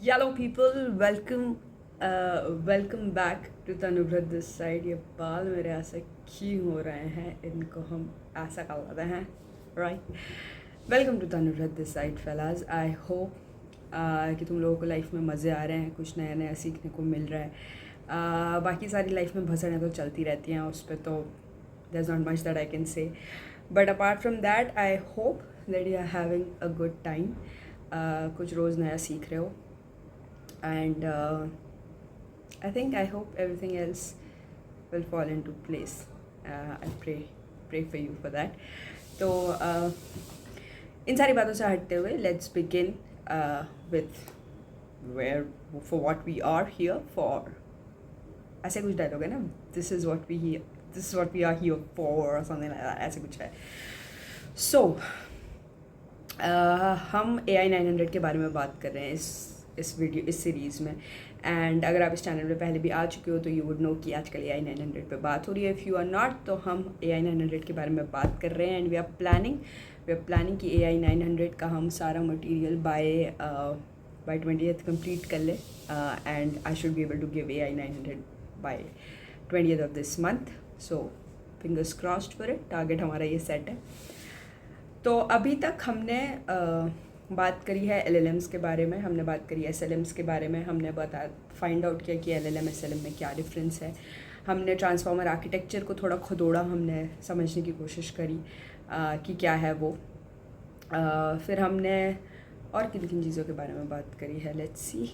Yellow people, welcome back to Tanubrat this side. ये बाल मेरे ऐसे क्यों हो रहे हैं, इनको हम ऐसा कर लेते हैं, right? Welcome to Tanubrat this side, fellas. I hope कि तुम लोगों को लाइफ में मज़े आ रहे हैं, कुछ नया नया सीखने को मिल रहा है। बाकी सारी लाइफ में भसड़ें तो चलती रहती हैं, उस पर तो there's not much that I can say. But apart from that, I hope that you are having a good time. कुछ रोज़ नया सीख रहे हो. And I hope everything else will fall into place. I pray for you for that. तो इन सारी बातों से हटते हुए let's begin with where for what we are here for. ऐसे कुछ डायलॉग है ना, this is what we are here for or something like that, ऐसे कुछ है. So हम AI 900 के बारे में बात कर रहे हैं इस सीरीज़ में. एंड अगर आप इस चैनल में पहले भी आ चुके हो तो यू वुड नो कि आजकल AI 900 पे बात हो रही है. इफ़ यू आर नॉट, तो हम AI 900 के बारे में बात कर रहे हैं. एंड वी आर प्लानिंग कि AI 900 का हम सारा मटेरियल बाय 20th कंप्लीट कर ले. And I should be able to give AI 900 by 20th of this month. So fingers crossed for it. Target हमारा ये सेट है. तो अभी तक हमने बात करी है LLMs के बारे में, हमने बात करी है SLMs के बारे में, हमने फाइंड आउट किया कि LLM SLM में क्या डिफरेंस है. हमने ट्रांसफॉर्मर आर्किटेक्चर को थोड़ा खुदोड़ा, हमने समझने की कोशिश करी कि क्या है वो. फिर हमने और किन किन चीज़ों के बारे में बात करी है. Let's see.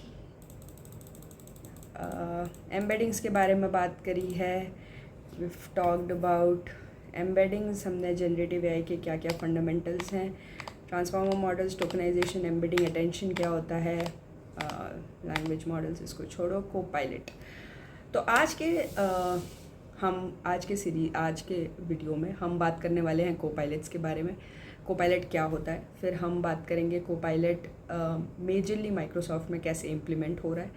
एम्बेडिंग्स के बारे में बात करी है. We talked about embeddings. हमने जनरेटिव AI के क्या क्या फंडामेंटल्स हैं, transformer models, tokenization, embedding, attention क्या होता है, लैंग्वेज मॉडल्स, इसको छोड़ो, को पायलट. तो आज के वीडियो में हम बात करने वाले हैं को पायलट्स के बारे में. को पायलट क्या होता है, फिर हम बात करेंगे को पायलट मेजरली माइक्रोसॉफ्ट में कैसे इम्प्लीमेंट हो रहा है,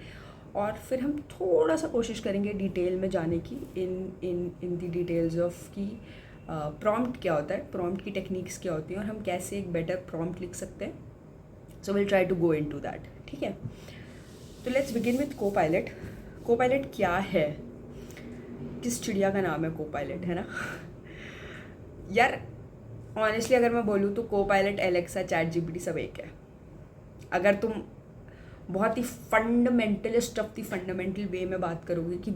और फिर हम थोड़ा सा कोशिश करेंगे डिटेल में जाने की इन द डिटेल्स ऑफ की प्रॉम्प्ट क्या होता है, प्रॉम्प्ट की टेक्निक्स क्या होती हैं, और हम कैसे एक बेटर प्रॉम्प्ट लिख सकते हैं. So will try to go into that. ठीक है, तो let's begin with copilot. Copilot क्या है, किस चिड़िया का नाम है को पायलट, है ना. यार ऑनेस्टली अगर मैं बोलूँ तो को पायलट, एलेक्सा, ChatGPT सब एक है. अगर तुम बहुत ही fundamentalist of the fundamental way में बात करोगे कि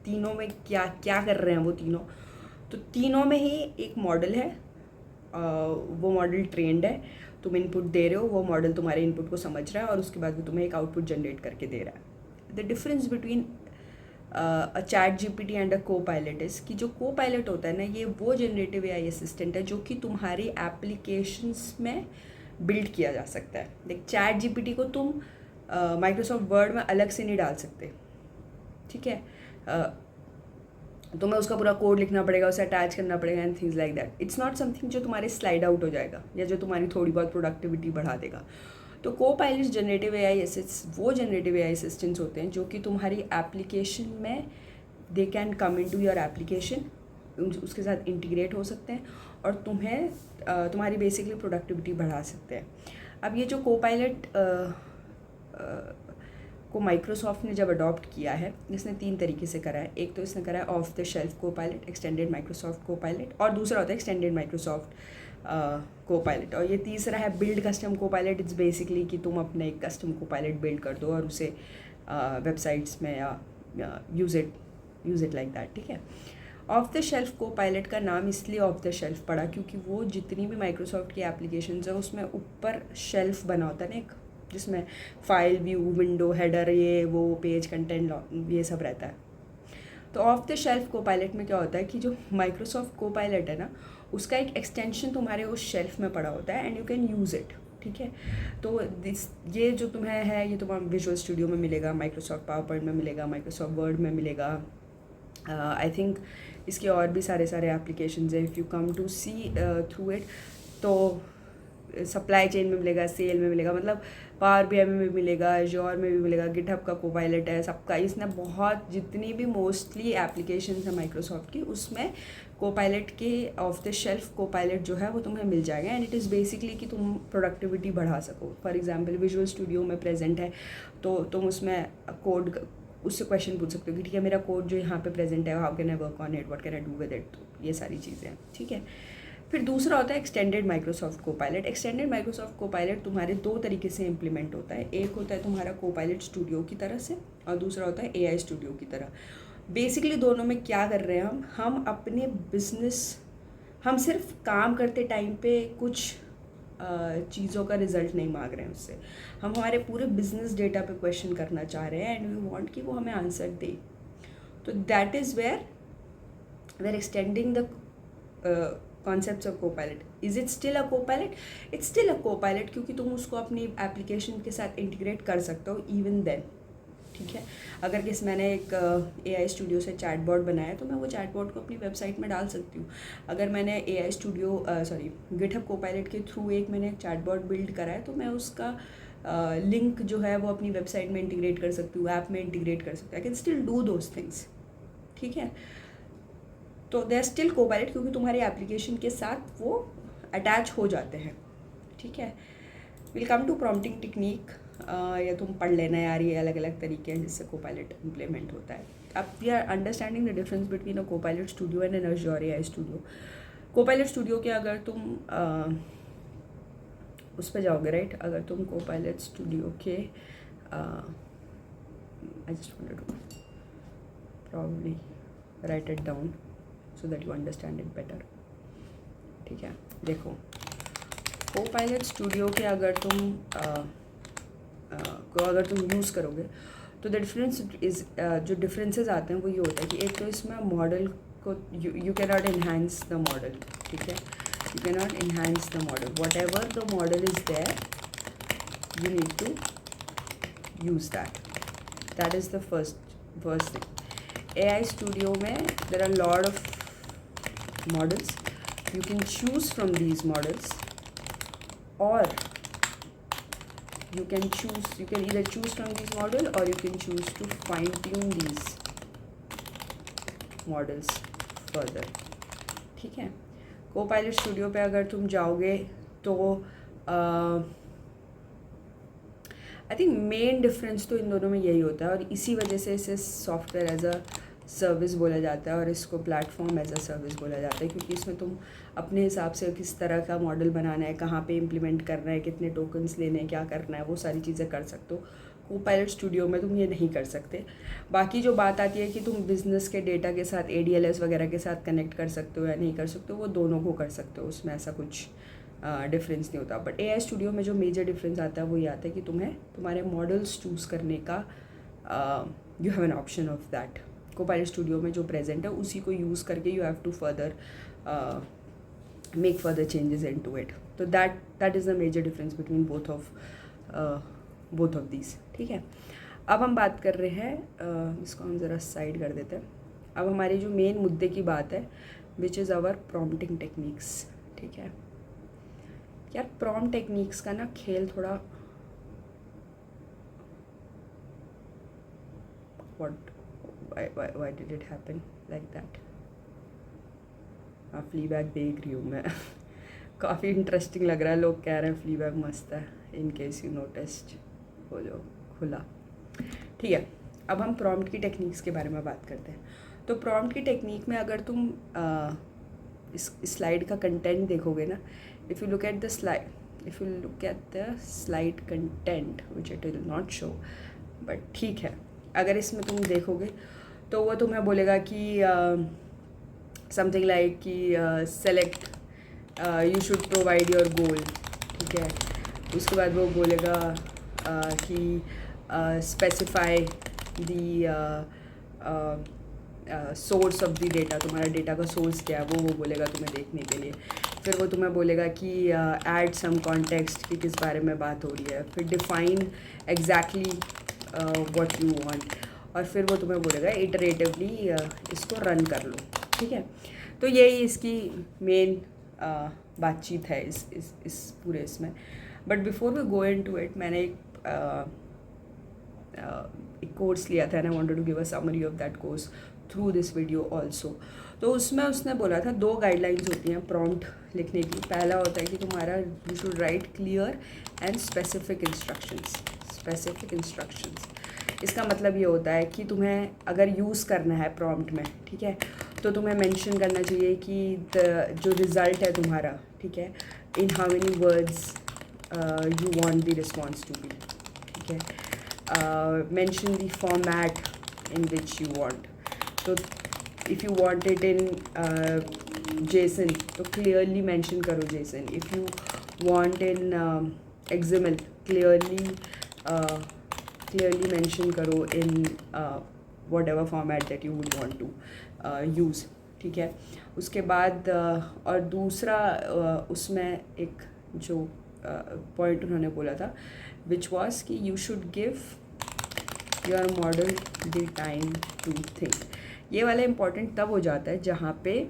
तीनों में क्या क्या कर रहे हैं वो तीनों, तो तीनों में ही एक मॉडल है. वो मॉडल ट्रेंड है, तुम इनपुट दे रहे हो, वो मॉडल तुम्हारे इनपुट को समझ रहा है और उसके बाद वो तुम्हें एक आउटपुट जनरेट करके दे रहा है. The difference between a ChatGPT and अ को पायलट इज़ कि जो को पायलट होता है ना, ये वो जनरेटिव AI असिस्टेंट है जो कि तुम्हारी एप्लीकेशंस में बिल्ड किया जा सकता है. लाइक ChatGPT को तुम माइक्रोसॉफ्ट वर्ड में अलग से नहीं डाल सकते. ठीक है, तुम्हें उसका पूरा कोड लिखना पड़ेगा, उसे अटैच करना पड़ेगा and things like that. It's not something जो तुम्हारे स्लाइड आउट हो जाएगा या जो तुम्हारी थोड़ी बहुत प्रोडक्टिविटी बढ़ा देगा. तो को पायलट जनरेटिव AI वो जनरेटिव AI असिस्टेंट्स होते हैं जो कि तुम्हारी एप्लीकेशन में they can come into your application, उसके साथ इंटीग्रेट हो सकते हैं और तुम्हें तुम्हारी बेसिकली प्रोडक्टिविटी बढ़ा सकते हैं. अब ये जो को पायलट को माइक्रोसॉफ्ट ने जब अडॉप्ट किया है, इसने 3 तरीके से करा है. एक तो इसने करा है ऑफ द शेल्फ को पायलट, एक्सटेंडेड माइक्रोसॉफ्ट को पायलट, और दूसरा होता है एक्सटेंडेड माइक्रोसॉफ्ट को पायलट, और ये तीसरा है बिल्ड कस्टम को पायलट. इट्स बेसिकली कि तुम अपने एक कस्टम को पायलट बिल्ड कर दो और उसे वेबसाइट्स में या यूज़ इट लाइक दैट. ठीक है, ऑफ द शेल्फ को पायलट का नाम इसलिए ऑफ द शेल्फ पड़ा क्योंकि वो जितनी भी माइक्रोसॉफ्ट की एप्लीकेशंस है उसमें ऊपर शेल्फ बना होता है ना एक, जिसमें फाइल, व्यू, विंडो, हेडर, ये वो, पेज, कंटेंट, ये सब रहता है. तो ऑफ द शेल्फ को पायलट में क्या होता है कि जो माइक्रोसॉफ्ट को पायलट है ना, उसका एक एक्सटेंशन तुम्हारे उस शेल्फ में पड़ा होता है and you can use it. ठीक है, तो ये जो तुम्हें है, ये तुम्हें विजुअल स्टूडियो में मिलेगा, माइक्रोसॉफ्ट पावर पॉइंट में मिलेगा, माइक्रोसॉफ्ट वर्ड में मिलेगा. आई थिंक इसके और भी सारे एप्लीकेशंस है. If you come to see through it, तो सप्लाई चेन में मिलेगा, सेल में मिलेगा, मतलब पावर BI में भी मिलेगा, एज़्योर में भी मिलेगा, गिटहब का को पायलट है, सबका. इसने बहुत जितनी भी मोस्टली एप्लीकेशंस हैं माइक्रोसॉफ्ट की, उसमें कोपायलट के ऑफ द शेल्फ कोपायलट जो है वो तुम्हें मिल जाएगा एंड इट इज़ बेसिकली कि तुम प्रोडक्टिविटी बढ़ा सको। फॉर एग्जांपल विजुअल स्टूडियो में प्रेजेंट है तो तुम उसमें कोड उससे क्वेश्चन पूछ सकते हो कि ठीक है मेरा कोड जो यहाँ पे प्रेजेंट है, how can I work on it, what can I do with it, तो ये सारी चीज़ें हैं, ठीक है। फिर दूसरा होता है extended Microsoft Copilot. Extended Microsoft Copilot तुम्हारे दो तरीके से इम्प्लीमेंट होता है। एक होता है तुम्हारा कोपायलट स्टूडियो की तरह से और दूसरा होता है एआई स्टूडियो की तरह। बेसिकली दोनों में क्या कर रहे हैं हम अपने बिजनेस, हम सिर्फ काम करते टाइम पे कुछ चीज़ों का रिजल्ट नहीं मांग रहे हैं उससे, हम हमारे पूरे बिजनेस डेटा पे क्वेश्चन करना चाह रहे हैं एंड वी वांट कि वो हमें आंसर दे। तो that is where we are extending the concepts of copilot. Is it still a copilot? It's still a copilot, क्योंकि तुम उसको अपनी एप्लीकेशन के साथ इंटीग्रेट कर सकते हो इवन देन, ठीक है। अगर मैंने एक एआई स्टूडियो से चैटबॉट बनाया तो मैं वो चैटबॉट को अपनी वेबसाइट में डाल सकती हूँ। अगर मैंने एआई स्टूडियो गिटहब कोपायलट के थ्रू मैंने एक चैटबॉट बिल्ड करा है तो मैं उसका लिंक जो है वो अपनी वेबसाइट में इंटीग्रेट कर सकती हूँ, ऐप में इंटीग्रेट कर सकती हूँ। I can still do those things, ठीक है। तो दे आर स्टिल कोपायलट क्योंकि तुम्हारी एप्लीकेशन के साथ वो अटैच हो जाते हैं, ठीक है। Will come to prompting technique, या तुम पढ़ लेना यार, ये अलग अलग तरीके हैं जिससे कोपायलट इम्प्लीमेंट होता है। अब we are understanding the difference between a copilot studio and an Azure AI studio. Copilot studio के अगर तुम उस पर जाओगे, राइट, अगर तुम कोपायलट स्टूडियो के I just wanted to probably write it down so that you understand it better, ठीक है। देखो कोपायलट स्टूडियो के अगर तुम यूज़ करोगे तो द डिफरेंस इज़ जो डिफरेंसेस आते हैं वो ये होता है कि एक तो इसमें मॉडल को you can not enhance the model, ठीक है, you can not enhance the model, whatever the model is there you need to use that is the first thing. AI studio में there are lot of models, you can choose from these models or you can either choose from these model or you can choose to fine tune these models further, ठीक है। Copilot studio पे अगर तुम जाओगे तो I think main difference तो इन दोनों में यही होता है और इसी वजह से इसे सॉफ्टवेयर एज अ सर्विस बोला जाता है और इसको प्लेटफॉर्म एज अ सर्विस बोला जाता है, क्योंकि इसमें तुम अपने हिसाब से किस तरह का मॉडल बनाना है, कहाँ पे इम्प्लीमेंट करना है, कितने टोकन्स लेने हैं, क्या करना है, वो सारी चीज़ें कर सकते हो। कोपायलट स्टूडियो में तुम ये नहीं कर सकते। बाकी जो बात आती है कि तुम बिज़नेस के डेटा के साथ ADLS वगैरह के साथ कनेक्ट कर सकते हो या नहीं कर सकते हो, वो दोनों को कर सकते हो, उसमें ऐसा कुछ डिफरेंस नहीं होता। बट एआई स्टूडियो में जो मेजर डिफरेंस आता है वो ये आता है कि तुम्हें तुम्हारे मॉडल्स चूज़ करने का you have an option of that. Copilot studio में जो प्रेजेंट है उसी को यूज़ करके you have to further make further changes into it. तो that is the major difference between both of these, ठीक है। अब हम बात कर रहे हैं, इसको हम ज़रा साइड कर देते हैं। अब हमारी जो मेन मुद्दे की बात है which is our prompting techniques, ठीक है। यार प्रॉम्प्ट टेक्निक्स का ना खेल थोड़ा why did it happen like that? फ्लीबैग देख रही हूँ मैं काफ़ी इंटरेस्टिंग लग रहा है, लोग कह रहे हैं फ्लीबैग मस्त है, इन केस यू नोटिस्ड, वो जो खुला, ठीक है। अब हम प्रॉम्प्ट की टेक्निक्स के बारे में बात करते हैं। तो प्रॉम्प्ट की टेक्निक में अगर तुम इस स्लाइड का कंटेंट देखोगे ना, if you look at the slide content which it will not show, but ठीक है, अगर इसमें तुम देखोगे तो वो तुम्हें बोलेगा कि समथिंग लाइक कि select you should provide your goal, ठीक है। उसके बाद वो बोलेगा कि specify the source of the data, तुम्हारा डेटा का सोर्स क्या है वो बोलेगा तुम्हें देखने के लिए। फिर वो तुम्हें बोलेगा कि ऐड सम कॉन्टेक्स्ट कि किस बारे में बात हो रही है। फिर define exactly what you want, और फिर वो तुम्हें बोलेगा इटरेटिवली इसको रन कर लो, ठीक है। तो यही इसकी मेन बातचीत है इस पूरे इसमें। But before we go into it, मैंने एक कोर्स लिया था and I wanted to give a summary of that course through this video also. तो उसमें उसने बोला था 2 गाइडलाइंस होती हैं प्रॉम्प्ट लिखने की। पहला होता है कि तुम्हारा you should right clear and specific instructions. Specific instructions इसका मतलब ये होता है कि तुम्हें अगर यूज़ करना है प्रॉम्प्ट में, ठीक है, तो तुम्हें मेंशन करना चाहिए कि जो रिज़ल्ट है तुम्हारा, ठीक है, in how many words you want the response to be, ठीक है। Mention the format in which you want. तो if you want it in JSON तो क्लियरली मेंशन करो JSON. If you want in XML clearly mention करो in whatever format that you would want to use, ठीक है। उसके बाद और दूसरा उसमें एक जो पॉइंट उन्होंने बोला था विच वॉज कि you should give your model the time to think. ये वाला इम्पॉर्टेंट तब हो जाता है जहाँ पे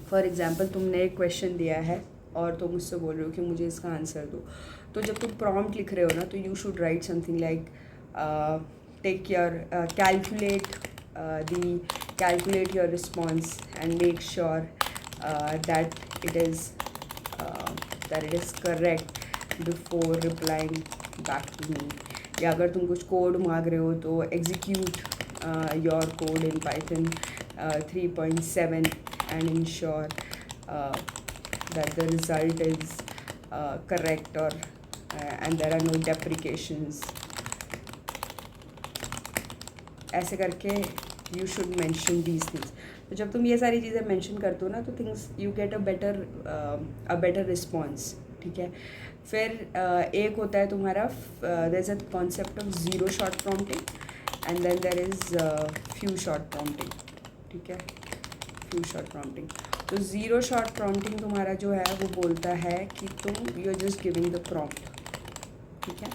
फॉर एग्ज़ाम्पल तुमने एक क्वेश्चन दिया है और तुम मुझसे बोल रहे हो कि मुझे इसका आंसर दो। तो जब तुम प्रॉम्प्ट लिख रहे हो ना, तो you should write something like take your calculate your response and make sure that it is correct before replying back to me। या अगर तुम कुछ कोड मांग रहे हो तो execute your code in Python 3.7 and ensure that the result is correct or and there are no deprecations। ऐसे करके you should mention these things. तो जब तुम ये सारी चीज़ें मेंशन करते हो ना, तो things you get a better response, ठीक है। फिर एक होता है तुम्हारा there is a concept of zero shot prompting and then there is few shot prompting, ठीक है, फ्यू शॉट प्रॉम्प्टिंग। तो ज़ीरो शॉट प्रॉम्प्टिंग तुम्हारा जो है वो बोलता है कि तुम you are just giving the prompt, ठीक है,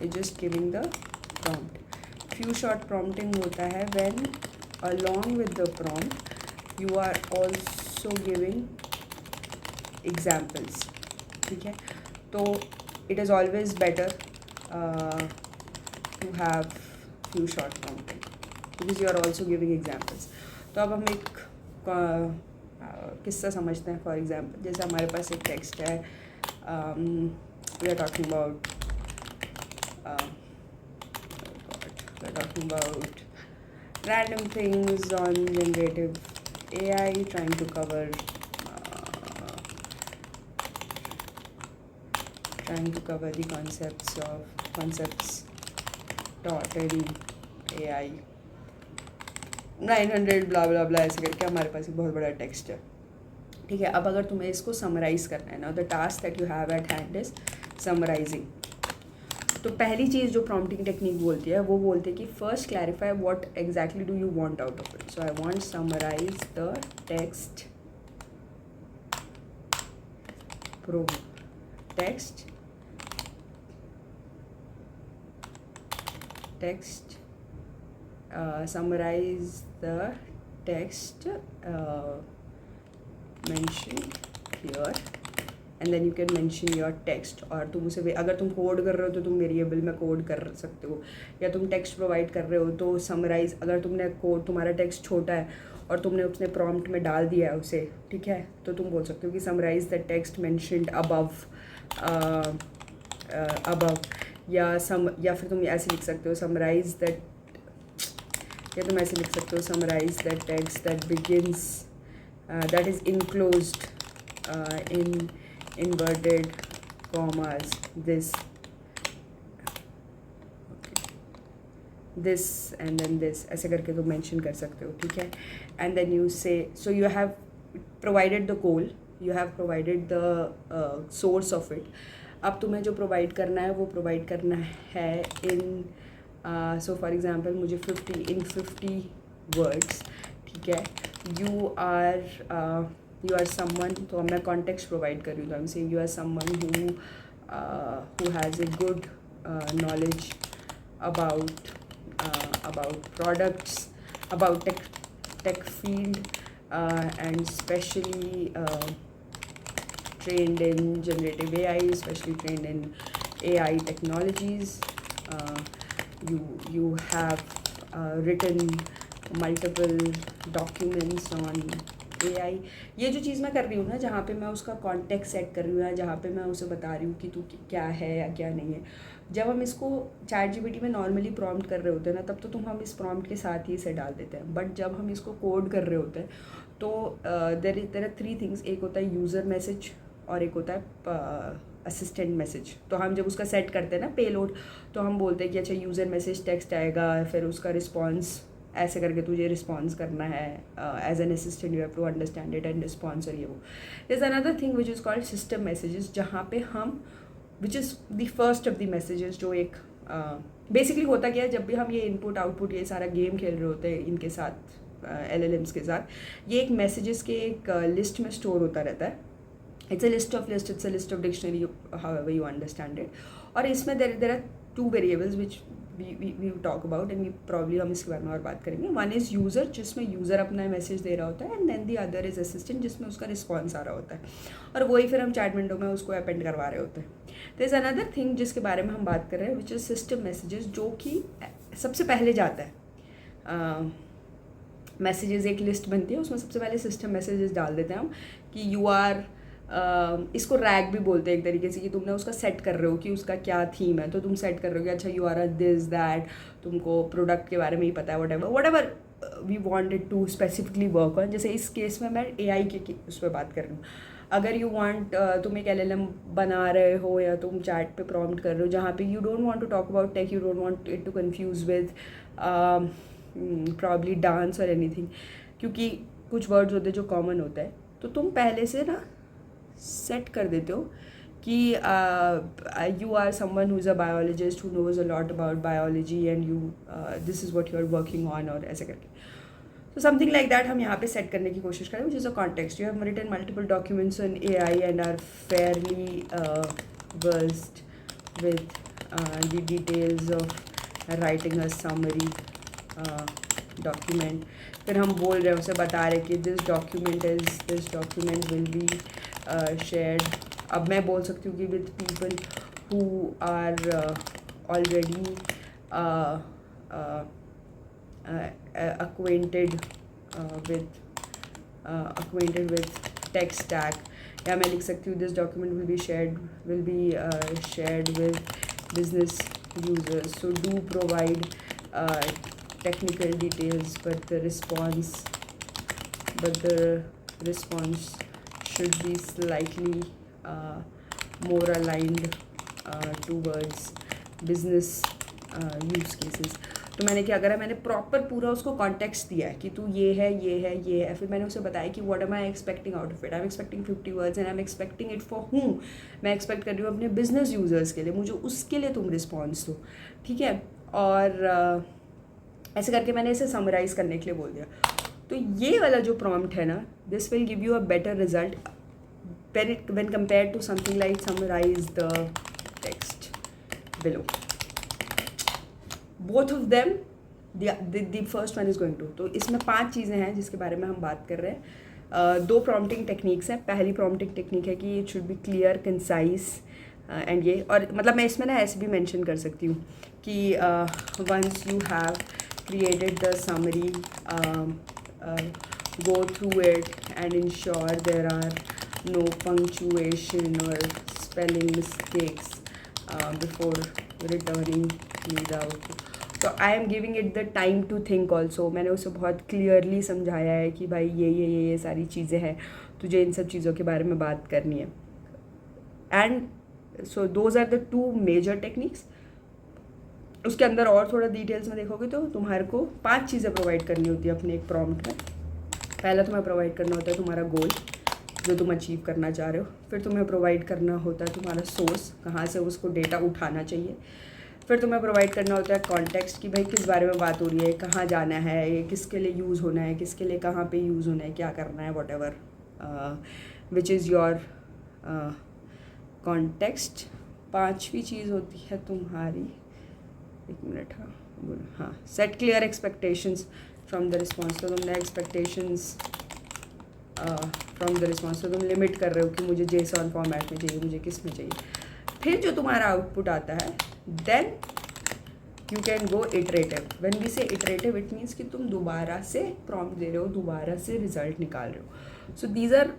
you just giving the prompt. Few shot prompting होता है when along with the prompt you are also giving examples, ठीक है। तो it is always better to have few short prompting because you are also giving examples। तो अब हम एक किस्सा समझते हैं। फॉर एग्जाम्पल जैसे हमारे पास एक टेक्स्ट है, we are talking about random things on generative AI, trying to cover the concepts taught in AI 900 ब्ला ब्ला ब्ला ऐसे करके हमारे पास एक बहुत बड़ा टेक्स्ट है, ठीक है। अब अगर तुम्हें इसको समराइज़ करना है ना, the task that you have at hand is summarizing. तो पहली चीज़ जो प्रॉम्प्टिंग टेक्निक बोलती है वो बोलती है कि first clarify what exactly do you want out of it. So I want summarize the text summarize the text mentioned here and then you can mention your text। और तुम उसे अगर तुम कोड कर रहे हो तो तुम वेरिएबल में कोड कर सकते हो, या तुम टेक्स्ट प्रोवाइड कर रहे हो तो समराइज, अगर तुमने कोड तुम्हारा टेक्स्ट छोटा है और तुमने उसने प्रॉम्प्ट में डाल दिया है उसे, ठीक है, तो तुम बोल सकते हो कि summarize the text mentioned above, या फिर तुम ऐसे लिख सकते हो समराइज दैट, या तुम ऐसे लिख सकते हो summarize that text that begins that is enclosed in inverted commas this and then this, ऐसे करके तो मेंशन कर सकते हो, ठीक है। एंड देन यू से so you have provided the goal, you have provided the source of it. अब तुम्हें जो प्रोवाइड करना है वो प्रोवाइड करना है इन सो फॉर एग्जांपल मुझे 50 वर्ड्स, ठीक है। यू आर समवन, तो अब मैं कॉन्टेक्स्ट प्रोवाइड कर रही हूँ, तो I am saying you are someone who has a good knowledge about products, about tech field, and especially trained in generative AI, especially trained in AI technologies। You have written multiple documents on AI। ये जो चीज़ मैं कर रही हूँ ना, जहाँ पे मैं उसका कॉन्टेक्स्ट सेट कर रही हूँ या जहाँ पे मैं उसे बता रही हूँ कि तू क्या है या क्या नहीं है, जब हम इसको ChatGPT में नॉर्मली प्रॉम्प्ट कर रहे होते हैं ना, तब तो हम इस प्रॉम्प्ट के साथ ही इसे डाल देते हैं। बट जब हम इसको कोड कर रहे होते हैं तो देयर आर 3 थिंग्स। एक होता है यूज़र मैसेज और एक होता है असिस्टेंट मैसेज। तो हम जब उसका सेट करते हैं ना पेलोड, तो हम बोलते हैं कि अच्छा यूज़र मैसेज टेक्स्ट आएगा, फिर उसका रिस्पॉन्स ऐसे करके तुझे रिस्पॉन्स करना है, as an assistant you have to understand it and response. और ये वो is another thing which is called system messages, जहाँ पे हम which is the first of the messages, जो एक बेसिकली होता क्या है, जब भी हम ये इनपुट आउटपुट ये सारा गेम खेल रहे होते हैं इनके साथ, LLMs के साथ, ये एक मैसेजेस के एक लिस्ट में स्टोर होता रहता है। It's a list of list, it's a list of dictionary, however you understand it. और इसमें there are 2 variables which we talk about and we probably हम इसके बारे में और बात करेंगे। वन इज़ यूज़र, जिसमें यूज़र अपना मैसेज दे रहा होता है, and then the other is assistant, जिसमें उसका रिस्पॉन्स आ रहा होता है, और वही फिर हम चैट विंडो में उसको अपेंड करवा रहे होते हैं। देयर इज़ अनदर थिंग जिसके बारे में हम बात कर रहे हैं, विच इज़ सिस्टम मैसेजेस, जो कि सबसे पहले जाता है। मैसेजेस एक लिस्ट बनती है, उसमें सबसे पहले सिस्टम मैसेजेस डाल देते हैं हम कि यू आर, इसको रैग भी बोलते हैं एक तरीके से, कि तुमने उसका सेट कर रहे हो कि उसका क्या थीम है। तो तुम सेट कर रहे हो कि अच्छा you are a this that, तुमको प्रोडक्ट के बारे में ही पता है, whatever we wanted to specifically work on. जैसे इस केस में मैं AI के उस पर बात कर रही हूँ। अगर यू वांट, तुम एक LLM बना रहे हो या तुम चैट पे प्रॉम्प्ट कर रहे हो, जहाँ पे you don't want to talk about tech, you don't want it to confuse with probably dance और एनीथिंग, क्योंकि कुछ वर्ड्स होते हैं जो कॉमन होता है, तो तुम पहले से ना सेट कर देते हो कि you are someone who is a biologist who knows a lot about biology and you this is what you are working on, और ऐसे करके। तो समथिंग लाइक दैट हम यहाँ पे सेट करने की कोशिश करें, which is a context. You have written multiple documents on AI and are fairly versed with the details of writing a summary document। फिर हम बोल रहे हैं, उसे बता रहे कि this document will be shared। अब मैं बोल सकती हूँ कि with people who are already acquainted with tech stack, या मैं लिख सकती हूँ this document will be shared with business users, so do provide technical details, but the response should be slightly more aligned towards business use cases। तो मैंने क्या करा, मैंने प्रॉपर पूरा उसको कॉन्टेक्स्ट दिया है कि तू ये है। फिर मैंने उसे बताया कि what am I expecting out of it. I am expecting 50 words and I am expecting it for whom. मैं एक्सपेक्ट कर रही हूँ अपने बिजनेस यूजर्स के लिए, मुझे उसके लिए तुम रिस्पॉन्स दो, ठीक है। और ऐसे करके मैंने इसे समराइज़ करने के लिए बोल दिया। तो ये वाला जो प्रॉम्प्ट है ना, this will give you a better result when compared to something like summarize the text below। both of them, the first one is going to। तो इसमें 5 चीज़ें हैं जिसके बारे में हम बात कर रहे हैं। 2 प्रॉम्प्टिंग टेक्निक्स हैं। पहली प्रॉम्प्टिंग टेक्निक है कि it should be clear, concise and ये, और मतलब मैं इसमें ना ऐसे भी मेंशन कर सकती हूँ कि once you have created the summary, go through it and ensure there are no punctuation or spelling mistakes before returning me the output। तो I am giving it the time to think also. मैंने उसे बहुत clearly समझाया है कि भाई ये सारी चीज़ें हैं, तुझे इन सब चीज़ों के बारे में बात करनी है। And so those are the 2 major techniques. उसके अंदर और थोड़ा डिटेल्स में देखोगे तो तुम्हारे को 5 चीज़ें प्रोवाइड करनी होती है अपने एक प्रॉम्प्ट में। पहला तुम्हें प्रोवाइड करना होता है तुम्हारा गोल, जो तुम अचीव करना चाह रहे हो। फिर तुम्हें प्रोवाइड करना होता है तुम्हारा सोर्स, कहाँ से उसको डेटा उठाना चाहिए। फिर तुम्हें प्रोवाइड करना होता है कॉन्टेक्स्ट, कि भाई किस बारे में बात हो रही है, कहाँ जाना है, ये किसके लिए यूज़ होना है, किसके लिए कहाँ पे यूज़ होना है, क्या करना है, whatever which is your context. 5वीं चीज़ होती है तुम्हारी, एक मिनट, हाँ, set clear expectations from the response. तो तुमने एक्सपेक्टेशंस फ्रॉम द रिस्पॉन्स, तो तुम लिमिट कर रहे हो कि मुझे JSON फॉर्मेट में चाहिए, मुझे किस में चाहिए। फिर जो तुम्हारा आउटपुट आता है, then you can go iterative. When we say iterative it means कि तुम दोबारा से प्रॉम्प्ट दे रहे हो, दोबारा से रिजल्ट निकाल रहे हो. So these are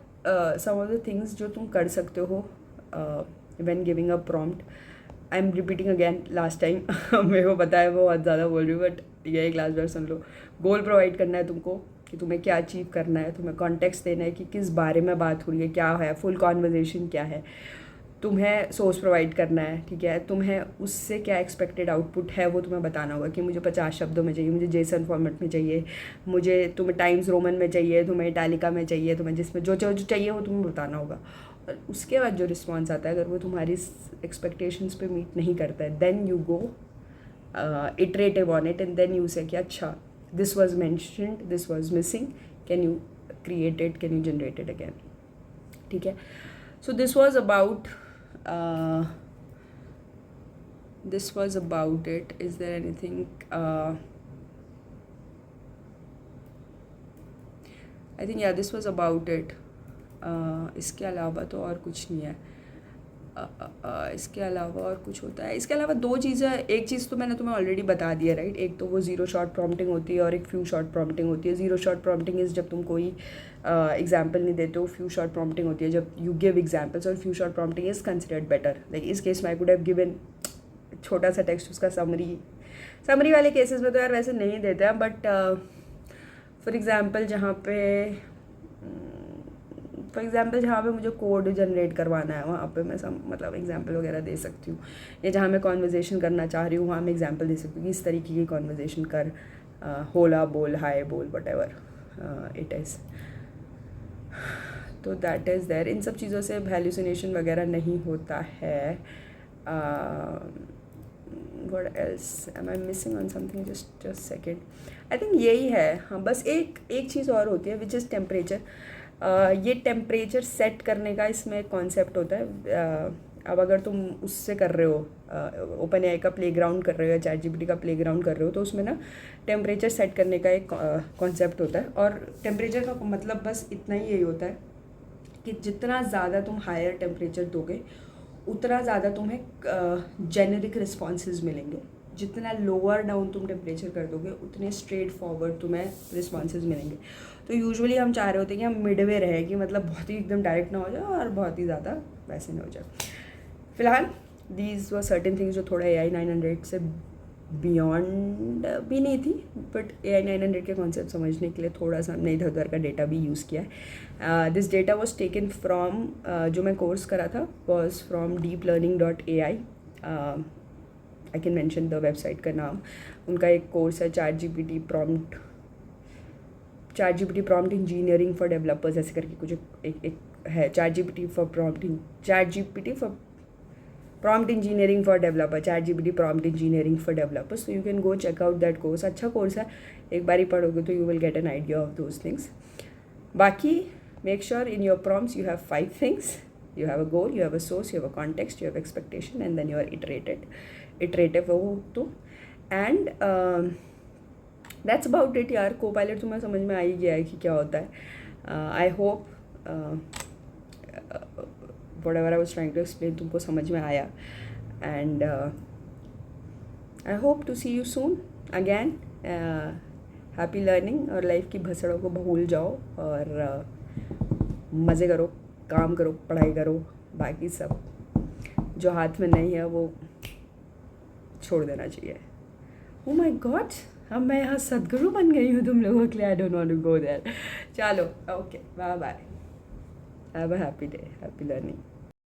some of the things जो तुम कर सकते हो when giving a prompt. I am repeating again last time. मेरे को पता है वो बहुत ज़्यादा बोल रही हूँ, बट यही क्लास बार सुन लो. गोल प्रोवाइड करना है तुमको कि तुम्हें क्या अचीव करना है, तुम्हें कॉन्टेक्स्ट देना है कि किस बारे में बात हो रही है, क्या है फुल कॉन्वर्जेशन क्या है. तुम्हें सोर्स प्रोवाइड करना है, ठीक है. तुम्हें उससे क्या एक्सपेक्टेड आउटपुट है वो तुम्हें बताना होगा कि मुझे 50 शब्दों में चाहिए, मुझे जेसन फॉर्मेट में चाहिए, मुझे तुम्हें टाइम्स रोमन में चाहिए, तुम्हें इटालिका में चाहिए, तुम्हें जिसमें जो जो चाहिए वो तुम्हें बताना होगा. और उसके बाद जो रिस्पॉन्स आता है अगर वो तुम्हारी एक्सपेक्टेशंस पे मीट नहीं करता है, then you go iterative on it and then you say कि अच्छा this was mentioned, this was missing, can you create it, can you generate it again. ठीक है. So this was about it. Is there anything I think yeah this was about it. इसके अलावा तो और कुछ नहीं है. इसके अलावा और कुछ होता है? इसके अलावा दो चीज़ें. एक चीज़ तो मैंने तुम्हें ऑलरेडी बता दिया, राइट. एक तो वो ज़ीरो शॉट प्रॉम्प्टिंग होती है और एक फ्यू शॉट प्रॉम्प्टिंग होती है. ज़ीरो शॉट प्रॉम्प्टिंग इज़ जब तुम कोई एग्जाम्पल नहीं देते हो. फ्यू शॉट प्रॉम्प्टिंग होती है जब यू गिव एग्जाम्पल्स. और few shot prompting is considered better. Like इस केस में आई कुड हैव गिवन छोटा सा टेक्स्ट, उसका समरी वाले केसेस में तो यार वैसे नहीं देते हैं, बट फॉर एग्ज़ाम्पल जहाँ पे मुझे कोड जनरेट करवाना है वहाँ पे मैं मतलब एग्जांपल वगैरह दे सकती हूँ. या जहाँ मैं कॉन्वर्जेशन करना चाह रही हूँ वहाँ मैं एग्जांपल दे सकती हूँ कि इस तरीके की कॉन्वर्जेशन कर, होला बोल, हाय बोल, वट एवर इट इज़. तो दैट इज़ देयर. इन सब चीज़ों से हैल्यूसिनेशन वगैरह नहीं होता है. what else am I missing on something? just second. I think यही है. हाँ बस एक चीज़ और होती है विच इज़ टेम्परेचर. ये टेम्परेचर सेट करने का इसमें एक कॉन्सेप्ट होता है. अब अगर तुम उससे कर रहे हो, ओपन एआई का प्लेग्राउंड कर रहे हो या चैट जीपीटी का प्लेग्राउंड कर रहे हो, तो उसमें ना टेम्परेचर सेट करने का एक कॉन्सेप्ट होता है. और टेम्परेचर का मतलब बस इतना ही यही होता है कि जितना ज़्यादा तुम हायर टेम्परेचर दोगे उतना ज़्यादा तुम्हें जेनेरिक रिस्पॉन्सेज मिलेंगे. जितना लोअर डाउन तुम टेम्परेचर कर दोगे उतने स्ट्रेट फॉरवर्ड तुम्हें रिस्पॉन्सेज मिलेंगे. तो यूजुअली हम चाह रहे होते हैं कि हम मिडवे रहे, कि मतलब बहुत ही एकदम डायरेक्ट ना हो जाए और बहुत ही ज़्यादा वैसे ना हो जाए. फिलहाल दीज वर सर्टेन थिंग्स जो थोड़ा AI 900 से बियॉन्ड भी नहीं थी, बट AI 900 के कॉन्सेप्ट समझने के लिए थोड़ा सा हमने इधर उधर का डेटा भी यूज़ किया है. This data was taken from जो मैं कोर्स करा था was from deeplearning.ai. I can mention the website का नाम. उनका एक कोर्स है ChatGPT prompt engineering for developers ऐसे करके कुछ एक है. ChatGPT for prompt engineering for developer, ChatGPT prompt engineering for developers. तो you can go check out that course. अच्छा कोर्स है, एक बार ही पढ़ोगे तो you will get an idea of those things. बाकी make sure in your prompts you have 5 things. You have a goal, you have a source, you have a context, you have expectation, and then you are iterative हो तो. And that's about it यार. Copilot तुम्हें समझ में आ ही गया है कि क्या होता है. I hope whatever I was trying to explain तुमको समझ में आया. And I hope to see you soon again. Happy learning. और लाइफ की भसड़ों को भूल जाओ और मज़े करो, काम करो, पढ़ाई करो. बाकी सब जो हाथ में नहीं है वो छोड़ देना चाहिए. ओ माय गॉड, अब मैं यहाँ सदगुरु बन गई हूँ तुम लोगों के लिए. I don't want to go there. चलो okay, bye bye. Have a happy day, happy learning.